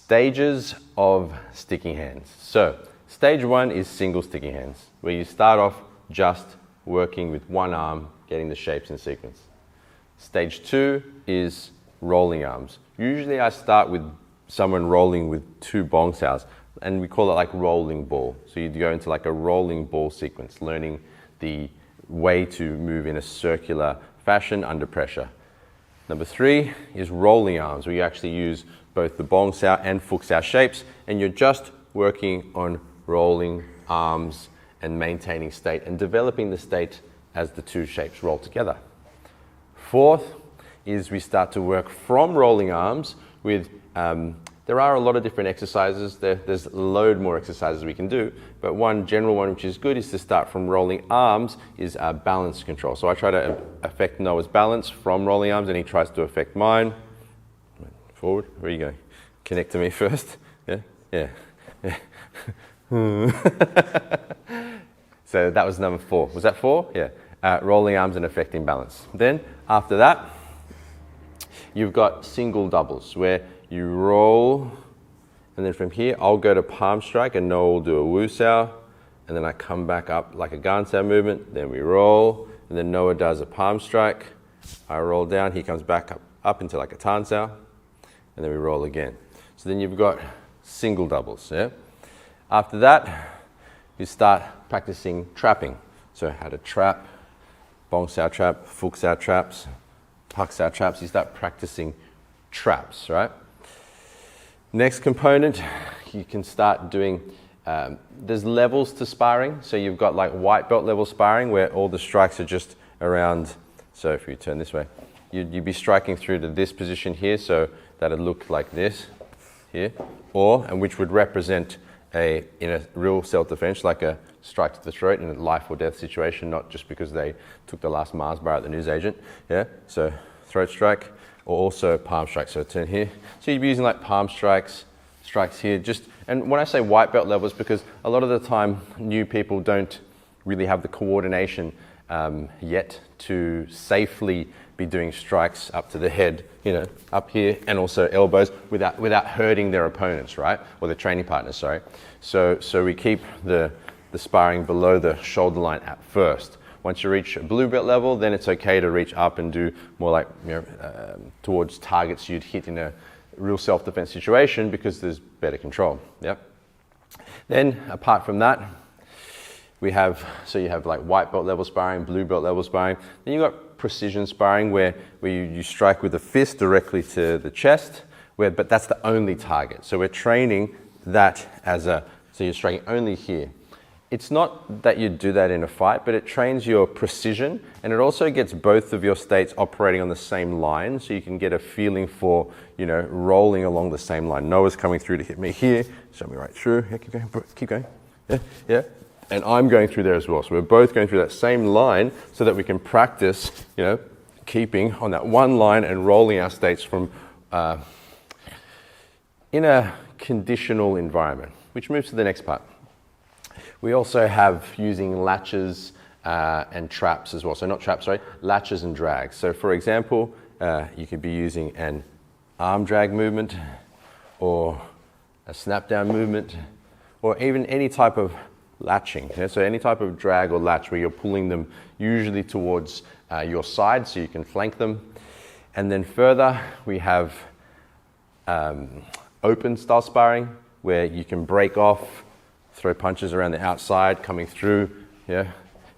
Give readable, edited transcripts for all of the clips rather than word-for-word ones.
Stages of sticking hands. So stage one is single sticking hands, where you start off just working with one arm, getting the shapes in sequence. Stage two is rolling arms. Usually I start with someone rolling with two bong saos, and we call it like rolling ball. So you'd go into like a rolling ball sequence, learning the way to move in a circular fashion under pressure. Number three is rolling arms, where you actually use both the bong sao and fuk sao shapes, and you're just working on rolling arms and maintaining state and developing the state as the two shapes roll together. Fourth is we start to work from rolling arms with, there are a lot of different exercises. There's a load more exercises we can do, but one general one which is good is to start from rolling arms is balance control. So I try to affect Noah's balance from rolling arms, and he tries to affect mine. Forward, where are you going? Connect to me first. Yeah, yeah, yeah. So that was number 4. Was that 4? Yeah. Rolling arms and affecting balance. Then after that, you've got single doubles where you roll, and then from here I'll go to palm strike and Noah will do a wu sao, and then I come back up like a gan sao movement, then we roll, and then Noah does a palm strike, I roll down, he comes back up into like a tan sao, and then we roll again. So then you've got single doubles. Yeah? After that, you start practicing trapping. So how to trap, bong sao trap, fuk sao traps, pak sao traps. You start practicing traps, right? Next component, you can start doing, there's levels to sparring. So you've got like white belt level sparring where all the strikes are just around, so if you turn this way, you'd be striking through to this position here, so that'd look like this here, and which would represent in a real self-defense, like a strike to the throat in a life or death situation, not just because they took the last Mars bar at the newsagent. Yeah, so throat strike, or also palm strike. So turn here. So you'd be using like palm strikes here. And when I say white belt levels, because a lot of the time new people don't really have the coordination yet to safely be doing strikes up to the head, up here, and also elbows without hurting their opponents, right? Or their training partners, sorry. So we keep the sparring below the shoulder line at first. Once you reach a blue belt level, then it's okay to reach up and do more like towards targets you'd hit in a real self-defense situation because there's better control. Yep. Then apart from that, you have like white belt level sparring, blue belt level sparring. Then you've got precision sparring where you strike with the fist directly to the chest, but that's the only target. So we're training that so you're striking only here. It's not that you do that in a fight, but it trains your precision, and it also gets both of your states operating on the same line, so you can get a feeling for, rolling along the same line. Noah's coming through to hit me here, show me right through. Yeah, keep going. Yeah, yeah. And I'm going through there as well. So we're both going through that same line so that we can practice, keeping on that one line and rolling our states from in a conditional environment, which moves to the next part. We also have using latches and traps as well. So not traps, sorry, latches and drags. So for example, you could be using an arm drag movement or a snap down movement, or even any type of latching. So any type of drag or latch where you're pulling them usually towards your side so you can flank them. And then further, we have open style sparring where you can break off, throw punches around the outside, coming through, yeah.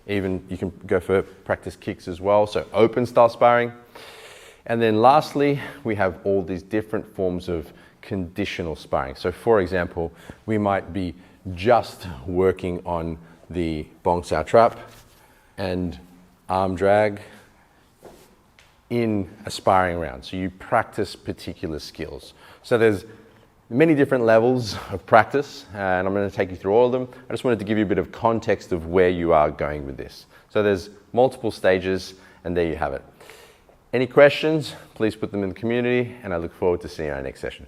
Even you can go for practice kicks as well, so open style sparring. And then lastly, we have all these different forms of conditional sparring. So for example, we might be just working on the bong sao trap and arm drag in a sparring round. So you practice particular skills. So there's many different levels of practice, and I'm going to take you through all of them. I just wanted to give you a bit of context of where you are going with this. So there's multiple stages, and there you have it. Any questions, please put them in the community, and I look forward to seeing you in our next session.